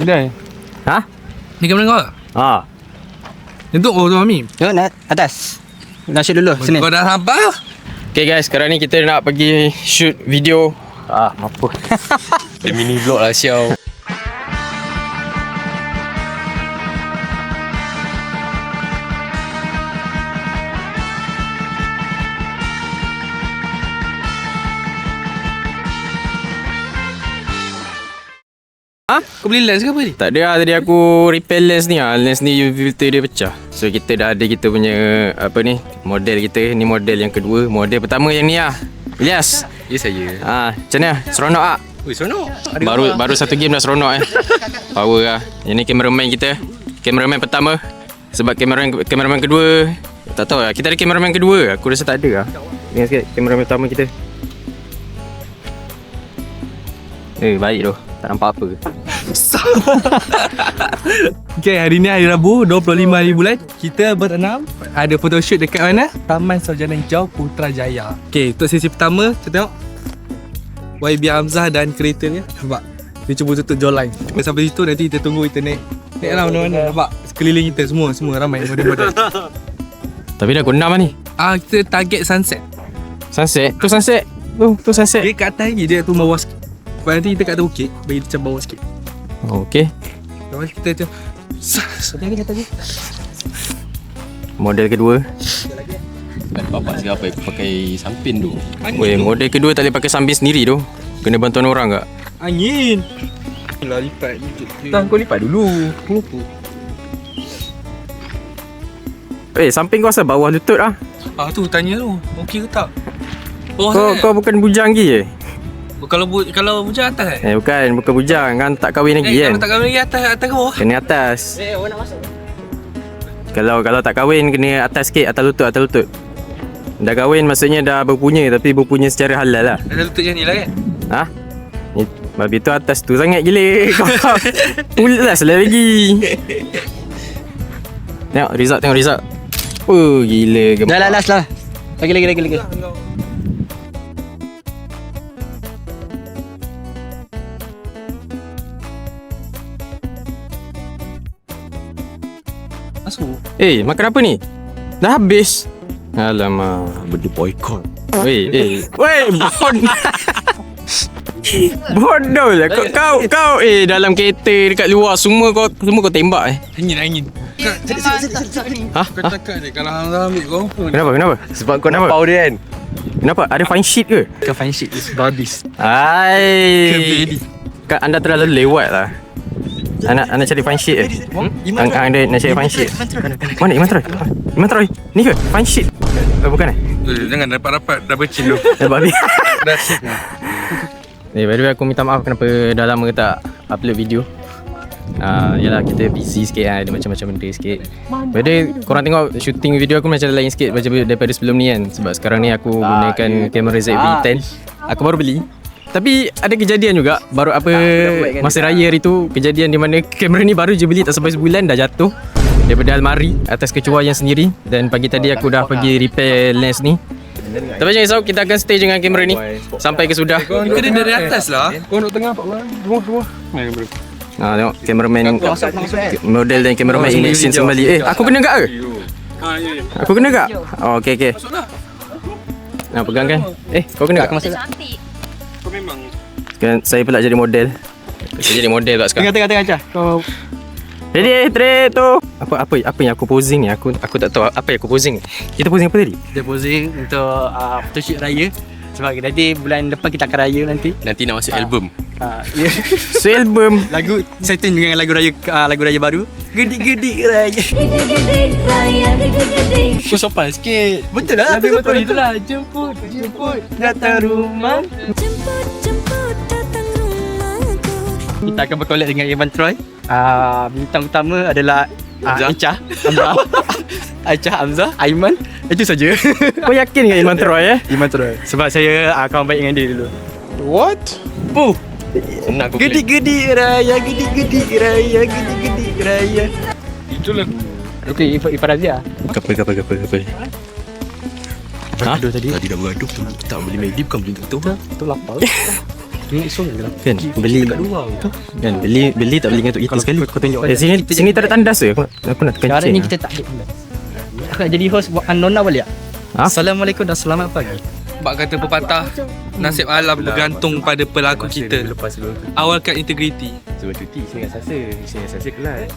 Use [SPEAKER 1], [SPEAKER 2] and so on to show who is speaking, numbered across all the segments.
[SPEAKER 1] Dah.
[SPEAKER 2] Ha?
[SPEAKER 1] Ni kamera kau?
[SPEAKER 2] Ha.
[SPEAKER 1] Itu tu Mami.
[SPEAKER 3] Tengok naik atas. Nasib dulu sini.
[SPEAKER 1] Kau dah sampai?
[SPEAKER 2] Okay guys, sekarang ni kita nak pergi shoot video. Apa? Dia mini vlog lah siau.
[SPEAKER 1] Kau beli lens ke apa ni?
[SPEAKER 2] Tak ada lah, tadi aku repair lens ni lah. Lens ni UV filter dia pecah. So kita dah ada kita punya apa ni, model kita. Ni model yang kedua. Model pertama yang ni lah. Ilyas.
[SPEAKER 1] Ya saya.
[SPEAKER 2] Macam mana? Seronok tak?
[SPEAKER 1] Ui, seronok.
[SPEAKER 2] Baru satu game dah seronok Power lah. Yang ni cameraman kita. Cameraman pertama. Sebab cameraman kedua, tak tahu lah. Kita ada cameraman kedua. Aku rasa tak ada lah. Ingat sikit cameraman pertama kita. Baik tu. Tak nampak apa.
[SPEAKER 1] Okay, hari ni hari Rabu 25 hari bulan. Kita berenam ada photoshoot dekat mana? Taman Sarjana Hijau Putrajaya. Okay, untuk sesi pertama kita tengok YB Hamzah dan kereta dia. Nampak? Dia cuba tutup jawline. Sampai situ nanti kita tunggu kita naik lah mana-mana. Nampak? Sekeliling kita semua ramai model-model.
[SPEAKER 2] Tapi dah pukul 6 lah ni.
[SPEAKER 1] Kita target sunset.
[SPEAKER 2] Sunset? Tu sunset. Tu sunset.
[SPEAKER 1] Dia kat atas lagi, dia tu bawah sikit. Lepas nanti kita kat atas bukit, bagi macam bawah sikit.
[SPEAKER 2] Okay.
[SPEAKER 1] Lepas kita macam tadi.
[SPEAKER 2] Model kedua.
[SPEAKER 4] Bapak siapa pakai sampin tu?
[SPEAKER 2] Weh, model kedua tak boleh pakai samping sendiri tu. Kena bantuan orang tak?
[SPEAKER 1] Angin. Lah lipat.
[SPEAKER 2] Tak, kau lipat dulu. Samping kau asal bawah lutut lah.
[SPEAKER 1] Tu tanya tu. Okey ke tak? Bawah
[SPEAKER 2] Kau bukan bujang lagi
[SPEAKER 1] Kalau bujang atas
[SPEAKER 2] bukan bujang kan, tak kahwin lagi kan.
[SPEAKER 1] Kalau tak kahwin lagi atas ke bawah?
[SPEAKER 2] Kena atas.
[SPEAKER 3] Orang nak masuk.
[SPEAKER 2] Kalau tak kahwin kena atas sikit, atas lutut. Dah kahwin maksudnya dah berpunya, tapi berpunya secara halal lah.
[SPEAKER 1] Ada lutut macam ni lah kan?
[SPEAKER 2] Ni, babi tu atas tu sangat gila. Kau ulas lah lagi. Tengok result. Gila gempak.
[SPEAKER 3] Dah last lah. Lagi.
[SPEAKER 1] Masuk.
[SPEAKER 2] Makan apa ni? Dah habis. Alamak,
[SPEAKER 4] Benda boykot.
[SPEAKER 2] Bodoh lah kau dalam kereta dekat luar semua kau tembak
[SPEAKER 1] Angin.
[SPEAKER 2] Ha?
[SPEAKER 1] Kau cakap je kalau Hamzah ambil kau.
[SPEAKER 2] Kenapa?
[SPEAKER 4] Sebab kau nampak dia kan?
[SPEAKER 2] Kenapa? Ada fine sheet ke?
[SPEAKER 3] Kau fine shit is bagus.
[SPEAKER 2] Kan anda terlalu lewat lah. Anak cari fine sheet Anda nak cari fine sheet. Mana Iman Troy? Ni ke? Fine sheet? Bukan
[SPEAKER 1] Jangan rapat-rapat dah bercin tu.
[SPEAKER 2] babi.
[SPEAKER 1] Dah shit.
[SPEAKER 2] By the way aku minta maaf kenapa dah lama tak upload video. Yalah kita busy sikit ada macam-macam benda sikit. By the way korang tengok shooting video aku macam lain sikit daripada sebelum ni kan. Sebab sekarang ni aku gunakan kamera ZV-10. Aku baru beli. Tapi ada kejadian juga baru masa raya hari tu, kejadian di mana kamera ni baru je beli tak sampai sebulan dah jatuh daripada almari atas kecoa yang sendiri. Dan pagi tadi aku dah pergi repair lens ni. Tapi jangan risau, kita akan stay dengan kamera ni sampai ke sudah.
[SPEAKER 1] Kau kena dari atas lah. Kau nak tengah apa lah? Dua. Mari bro.
[SPEAKER 2] Tengok kameraman model dan kameraman in action kembali. Aku kena tak ke?
[SPEAKER 1] Ya.
[SPEAKER 2] Aku kena tak? Okey. Nak pegang kan? Kau kena tak?
[SPEAKER 1] Kau memang
[SPEAKER 2] Kan saya pula jadi model. Saya jadi model pula sekarang.
[SPEAKER 3] Tengah Cah. Kau
[SPEAKER 2] Ready, 3, 2. Apa yang aku posing ni? Aku tak tahu apa yang aku posing ni. Kita posing apa tadi?
[SPEAKER 3] kita posing untuk photoshoot raya. Sebab nanti bulan depan kita akan raya nanti.
[SPEAKER 4] Nanti nak masuk album.
[SPEAKER 3] Ya.
[SPEAKER 2] So album.
[SPEAKER 3] Lagu setting dengan lagu raya baru. Gedik-gedik raya.
[SPEAKER 5] Gedik-gedik raya, gedik-gedik.
[SPEAKER 4] Kau sopan sikit.
[SPEAKER 3] Betul lah. Betul itulah. Jemput datang rumah.
[SPEAKER 5] Jemput datang rumahku.
[SPEAKER 3] Kita akan berkolab dengan Iman Troy. Bintang utama adalah Aisyah Hamzah, Aiman. Itu saja.
[SPEAKER 2] Kau yakin dengan Iman Troy
[SPEAKER 3] Iman Troy. Sebab saya kawan baik dengan dia dulu.
[SPEAKER 4] What? Senang kau
[SPEAKER 3] Gedik-gedik raya, gedik-gedik raya, gedik-gedik raya.
[SPEAKER 1] itulah.
[SPEAKER 3] Okey, Ifarazia.
[SPEAKER 2] Kapal.
[SPEAKER 4] Tadi dah bergaduh tu. Tak boleh main deep, bukan boleh tu.
[SPEAKER 3] Tu lapar.
[SPEAKER 2] Kan beli kan beli tak beli dengan untuk kita sekali. Kau tunjuk. Sini tak ada tandas ke? Aku nak tekan
[SPEAKER 3] Sekarang
[SPEAKER 2] chain.
[SPEAKER 3] ni kita tak ada benda. Aku nak jadi host buat Nona boleh tak?
[SPEAKER 2] Ha?
[SPEAKER 3] Assalamualaikum dan selamat pagi.
[SPEAKER 1] Bak kata pepatah, nasib alam bergantung pada pelaku kita.
[SPEAKER 2] Lepas sebelum tu.
[SPEAKER 1] Awalkan integriti.
[SPEAKER 2] Sebelum cuti sini dengan Sasa. Sini dengan Sasa kelas.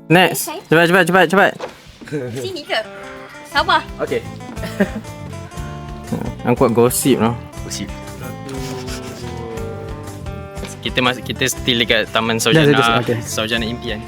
[SPEAKER 2] Next. Cepat.
[SPEAKER 5] Sini ke? Sabar.
[SPEAKER 2] Okay. Angkut gosip no.
[SPEAKER 4] Gosip.
[SPEAKER 2] Kita still dekat Taman Saujana.
[SPEAKER 3] Okay.
[SPEAKER 2] Saujana Impian.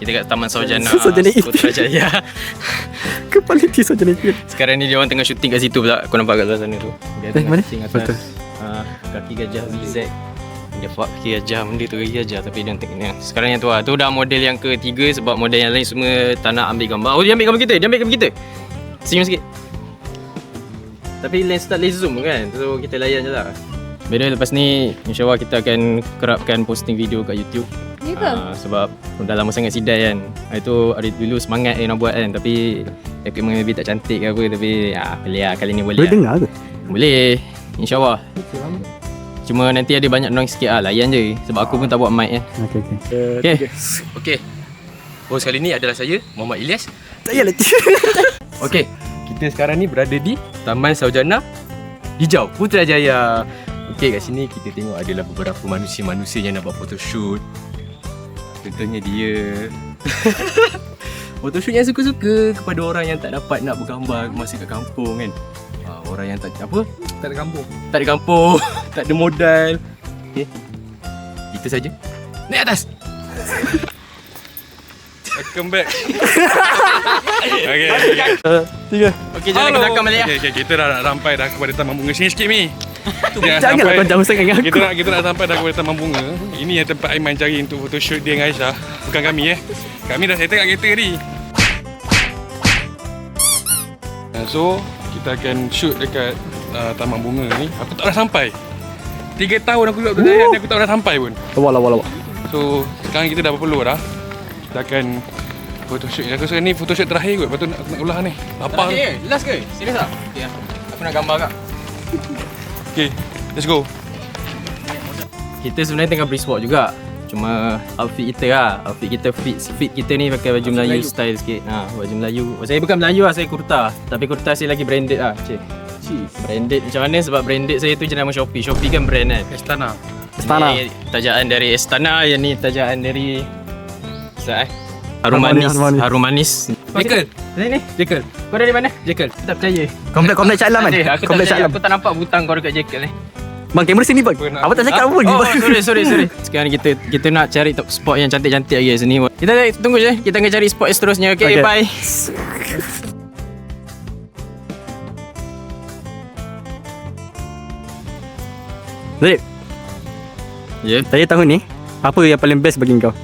[SPEAKER 2] Kita kat Taman Saujana.
[SPEAKER 3] Saujana Impian.
[SPEAKER 2] Putrajaya.
[SPEAKER 3] Kepala di Saujana Impian.
[SPEAKER 2] Sekarang ni dia orang tengah syuting kat situ pula. Kau nampak kat luar sana tu. Dia tengah
[SPEAKER 3] mana?
[SPEAKER 2] syuting atas kaki gajah VZ. Dia buat kaki gajah, benda tu kaki gajah. Tapi dia tengok. Sekarang yang tu lah. Tu dah model yang ketiga sebab model yang lain semua tak nak ambil gambar. Oh, dia ambil gambar kita. Senyum sikit. Tapi lens tak boleh zoom kan. So kita layan je lah. By the way, lepas ni insyaAllah kita akan kerapkan posting video kat YouTube.
[SPEAKER 5] Ya ke?
[SPEAKER 2] Sebab dah lama sangat sidai kan. Itu hari dulu semangat nak buat kan. Tapi equipment maybe tak cantik ke apa. Tapi boleh lah, kali ni boleh.
[SPEAKER 3] Boleh dengar ke?
[SPEAKER 2] Boleh, insyaAllah. Cuma nanti ada banyak noise sikit lah. Layan je. Sebab aku pun tak buat mic kan. Okay.
[SPEAKER 4] Okey. Host kali ni adalah saya, Muhammad Ilyas.
[SPEAKER 3] Tak payah lah.
[SPEAKER 4] Okey. Kita sekarang ni berada di Taman Saujana Hijau Putrajaya. Okey, kat sini kita tengok adalah beberapa manusia-manusia yang nak buat photoshoot. Contohnya dia. Photoshoot yang suka-suka kepada orang yang tak dapat nak bergambar masa kat kampung kan. Orang yang tak apa?
[SPEAKER 1] Tak ada kampung.
[SPEAKER 4] Tak ada kampung, tak ada modal. Okey. Kita saja. Naik atas.
[SPEAKER 1] Welcome back. Okay.
[SPEAKER 2] Okay, jalan ke belakang balik lah.
[SPEAKER 6] Okay, kita dah nak sampai dah kepada Taman Bunga. Sini sikit Mi.
[SPEAKER 3] Janganlah kau jauh sangat dengan aku.
[SPEAKER 6] Kita nak sampai dah kepada Taman Bunga. Ini yang tempat Aiman cari untuk photoshoot dia dengan Aisyah. Bukan kami Kami dah settle kat kereta tadi. So, kita akan shoot dekat Taman Bunga ni. Aku tak pernah sampai. 3 tahun aku duduk Putrajaya ni aku tak pernah sampai pun.
[SPEAKER 3] Lawak.
[SPEAKER 6] So, sekarang kita dah berpeluh dah. Kita akan photoshoot. Aku rasa ni photoshoot terakhir kot. Lepas tu aku nak ulah ni. Lapar.
[SPEAKER 2] Last ke? Serius tak? Okay, aku nak gambar kak.
[SPEAKER 6] Okay, let's go.
[SPEAKER 2] Kita sebenarnya tengah pre-swap juga. Cuma outfit kita lah. Outfit kita fit kita ni pakai baju Melayu style sikit. Baju Melayu. Saya bukan Melayu lah, saya kurta. Tapi kurta saya lagi branded lah. Branded macam mana? Sebab branded saya tu jenama Shopee. Shopee kan brand kan.
[SPEAKER 1] Istana.
[SPEAKER 2] Ini tajaan dari Istana. Yang ni tajaan dari Harum Manis.
[SPEAKER 1] Jekyll.
[SPEAKER 2] Sini.
[SPEAKER 1] Jekyll.
[SPEAKER 2] Kau dari mana? Jekyll. Tak percaya.
[SPEAKER 3] Komplek Caklam kan?
[SPEAKER 2] Aku tak percaya. Aku tak nampak butang kau dekat Jekyll ni.
[SPEAKER 3] Bang, kamera sini bang. Apa tak cakap apa pun.
[SPEAKER 2] Sorry. Sekarang kita nak cari top spot yang cantik-cantik lagi sini. Kita tunggu je. Kita akan cari spot seterusnya. Okay, bye.
[SPEAKER 3] Zahid,
[SPEAKER 2] Ya.
[SPEAKER 3] saya tahun ni apa yang paling best bagi kau?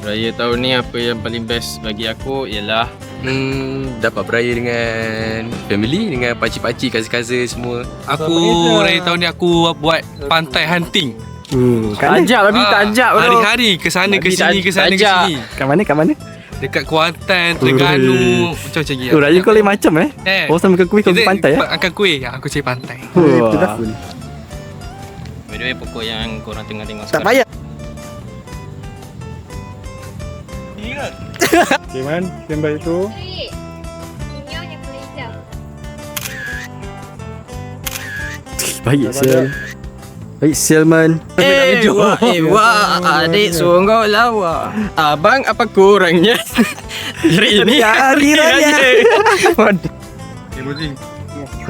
[SPEAKER 2] Raya tahun ni apa yang paling best bagi aku ialah
[SPEAKER 4] Dapat beraya dengan family, dengan pakcik-pakcik, cousin-cousin semua.
[SPEAKER 1] Aku raya tahun ni aku buat pantai hunting.
[SPEAKER 3] Kat
[SPEAKER 2] ajak tapi tak ajak bro.
[SPEAKER 1] Hari-hari ke sana ke sini ke sana ke sini.
[SPEAKER 3] Kat mana?
[SPEAKER 1] Dekat Kuantan, Terengganu, macam-macam gitu.
[SPEAKER 3] Raya kau lain macam Oh, sambil kuih kau pergi pantai
[SPEAKER 1] Akan kuih, aku cari pantai.
[SPEAKER 3] Itu dah full.
[SPEAKER 2] By the way, pokok yang korang tengah tengok
[SPEAKER 3] Tak payah.
[SPEAKER 6] Okay man, stand by itu.
[SPEAKER 5] Inyo yang boleh hijau.
[SPEAKER 3] Baik Sel man.
[SPEAKER 2] Wah, adik sungguh lawa. Abang apa kurangnya? Hari ini
[SPEAKER 3] Hari raya.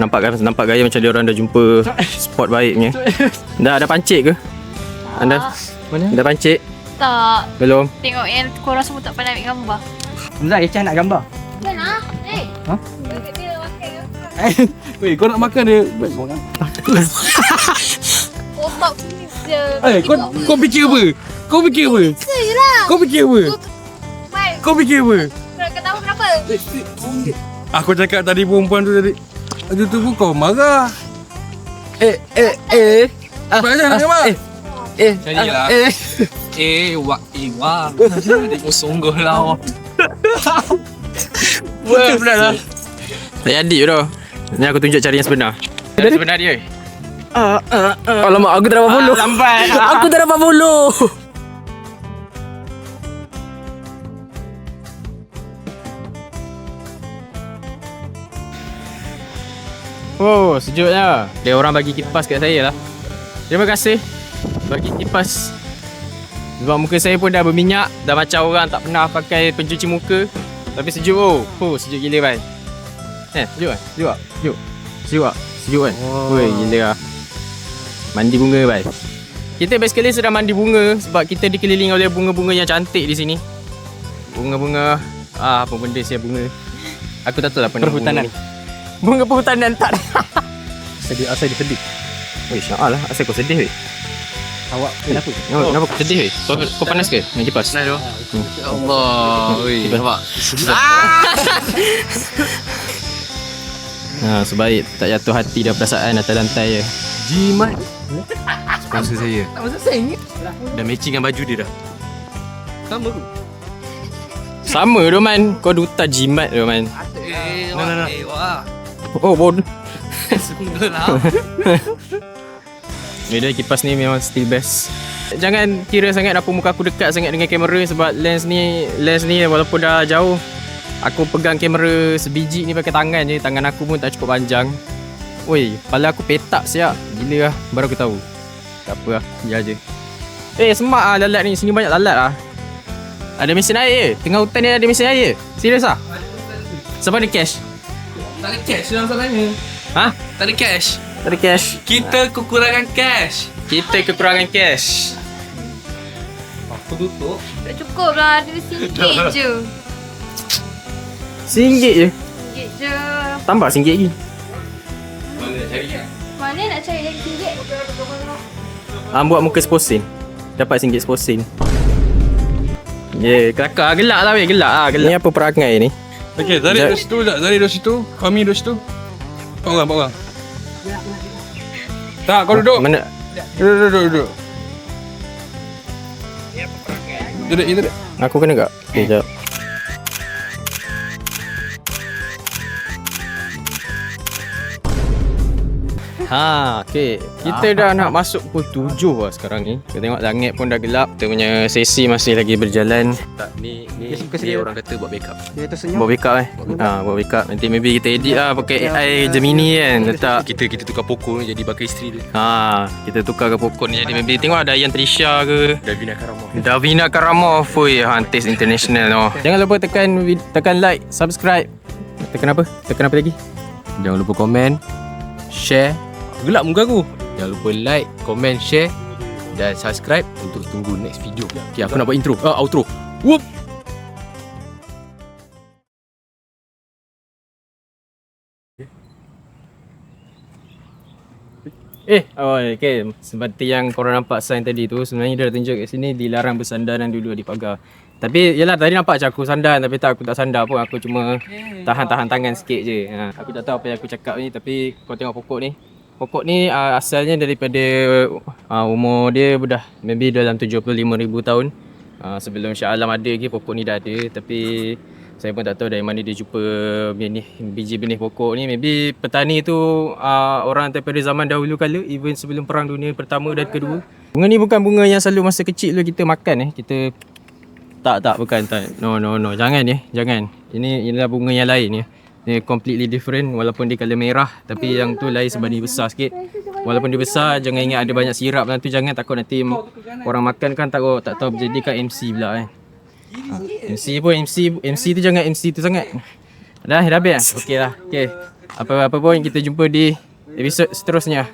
[SPEAKER 2] Nampak gaya macam dia orang dah jumpa spot baiknya. Dah ada pancit ke? Anda? Mana? Dah pancit?
[SPEAKER 5] Tak.
[SPEAKER 2] Belum?
[SPEAKER 5] Tengok yang korang semua tak pandai ambil gambar.
[SPEAKER 3] Zah, Icah nak gambar.
[SPEAKER 5] Jangan.
[SPEAKER 3] Ha?
[SPEAKER 5] Dia makan.
[SPEAKER 1] Weh, kau nak makan dia.
[SPEAKER 5] Otak sini je.
[SPEAKER 1] Kau fikir apa? Kau fikir apa?
[SPEAKER 5] Sejelah.
[SPEAKER 1] Kau fikir apa?
[SPEAKER 5] Baik.
[SPEAKER 1] Kau fikir apa?
[SPEAKER 5] Kau tahu kenapa?
[SPEAKER 6] Aku cakap tadi perempuan tu tadi. Tu pun kau marah. Macam nak apa?
[SPEAKER 1] Jadilah. Wah. Tengok sungguh lah.
[SPEAKER 2] Betul benar lah. Tak jadi dah. Ni aku tunjuk cara yang sebenar. Cara sebenar dia.
[SPEAKER 4] Alamak, aku tak dapat follow.
[SPEAKER 2] Lambat.
[SPEAKER 4] Aku tak dapat follow.
[SPEAKER 2] Oh, sejuknya. Dia orang bagi kipas kat saya lah. Terima kasih bagi kipas. Sebab muka saya pun dah berminyak, dah macam orang tak pernah pakai pencuci muka. Tapi sejuk sejuk gila kan. Sejuk kan? Sejuk tak? Sejuk kan? Woi, gila lah. Mandi bunga bai. Kita basically sedang mandi bunga sebab kita dikelilingi oleh bunga-bunga yang cantik di sini. Bunga-bunga apa benda sih bunga. Aku tak tahu lah apa nama
[SPEAKER 3] Perhutanan.
[SPEAKER 2] bunga ni. Bunga perhutanan tak.
[SPEAKER 3] Asal dia sedih.
[SPEAKER 2] Weh, sya'al lah. Asal kau sedih weh?
[SPEAKER 3] Awak kenapa?
[SPEAKER 2] Kenapa kau sedih weh? Kau panas ke? Nak kipas?
[SPEAKER 1] Ya Allah. Oi, nampak.
[SPEAKER 2] Sebaik tak jatuh hati dan perasaan atas lantai je.
[SPEAKER 4] Jimat. Sponsor saya.
[SPEAKER 1] Tak maksud saya ni.
[SPEAKER 4] Dah matching dengan baju dia dah.
[SPEAKER 1] Sama ke?
[SPEAKER 2] Sama tu man. Kau duta jimat tu man.
[SPEAKER 1] Wah.
[SPEAKER 2] Oh bodoh.
[SPEAKER 1] Sungguh lah.
[SPEAKER 2] Beda kipas ni memang still best. Jangan kira sangat apa muka aku dekat sangat dengan kamera sebab lens ni walaupun dah jauh, aku pegang kamera sebiji ni pakai tangan je. Tangan aku pun tak cukup panjang. Woi, kepala aku petak siap. Gila lah, baru aku tahu. Tak apa lah, biar je. Semak lah lalat ni, sini banyak lalat lah. Ada mesin air je, tengah hutan ni ada mesin air je. Serius lah? Siapa ada cash?
[SPEAKER 1] Tak ada cash lah masalahnya.
[SPEAKER 2] Ha?
[SPEAKER 1] Tak ada cash.
[SPEAKER 2] Tak ada cash.
[SPEAKER 1] Kita kekurangan cash.
[SPEAKER 2] Kita kekurangan cash.
[SPEAKER 1] Aku tutup.
[SPEAKER 5] Tak cukup lah. Dia RM1 je.
[SPEAKER 2] RM1 je?
[SPEAKER 5] RM1 je.
[SPEAKER 2] Tambah RM1 lagi.
[SPEAKER 5] Mana nak cari lagi RM1?
[SPEAKER 2] Buat muka sposin. Dapat RM1 sposin. Kelakar. Gelak lah weh. Gelak. Ni apa perangai ni?
[SPEAKER 6] Okey, Zari duduk situ tak? Zari duduk situ. Kami duduk situ. 4 orang. Tak, kau duduk.
[SPEAKER 2] Mana?
[SPEAKER 6] Duduk. Duduk.
[SPEAKER 2] Aku kena tak? Okay, sekejap. Okay. Kita dah nak masuk pukul 7 lah sekarang ni. Kita tengok langit pun dah gelap. Kita punya sesi masih lagi berjalan.
[SPEAKER 4] Tak, ni orang kata buat backup.
[SPEAKER 3] Dia tersenyum.
[SPEAKER 2] Buat backup buat backup. Nanti maybe kita edit lah pakai AI Gemini kan. Letak.
[SPEAKER 4] Kita tukar pokok ni jadi bakal isteri dia.
[SPEAKER 2] Kita tukar ke pokok ni jadi maybe tengok ada Yan Trisha ke
[SPEAKER 4] Davina Karamov.
[SPEAKER 2] Oi, Hantis International no. Jangan lupa tekan like, subscribe. Tekan apa lagi?
[SPEAKER 4] Jangan lupa komen, share. Gelap muka aku. Jangan lupa like, komen, share dan subscribe untuk tunggu next video. Okay, aku nak buat intro. Outro. Whoop.
[SPEAKER 2] Okay. Seperti yang korang nampak sign tadi tu, sebenarnya dia dah tunjuk kat sini dilarang bersandaran dulu di pagar. Tapi yalah tadi nampak macam aku sandar, tapi aku tak sandar pun. Aku cuma tahan tangan sikit je. Aku tak tahu apa yang aku cakap ni, tapi kau tengok pokok ni. Pokok ni asalnya daripada umur dia dah maybe dalam 75,000 tahun. Sebelum Shah Alam ada lagi pokok ni dah ada, tapi saya pun tak tahu dari mana dia jumpa biji benih pokok ni. Maybe petani tu orang daripada zaman dahulu kala, even sebelum Perang Dunia Pertama dan Kedua. Bunga ni bukan bunga yang selalu masa kecil dulu kita makan kita bukan. No. Jangan. Ini adalah bunga yang lain ya. Dia completely different walaupun dia colour merah, tapi yang tu lain sebab dia besar sikit. Walaupun dia besar, jangan ingat ada banyak sirap dalam tu, jangan takut nanti orang makan kan tak tahu berjadikan MC pula kan. MC tu jangan MC tu sangat. Dah habis dah? Okey lah. Okey. Apa-apa pun kita jumpa di episod seterusnya.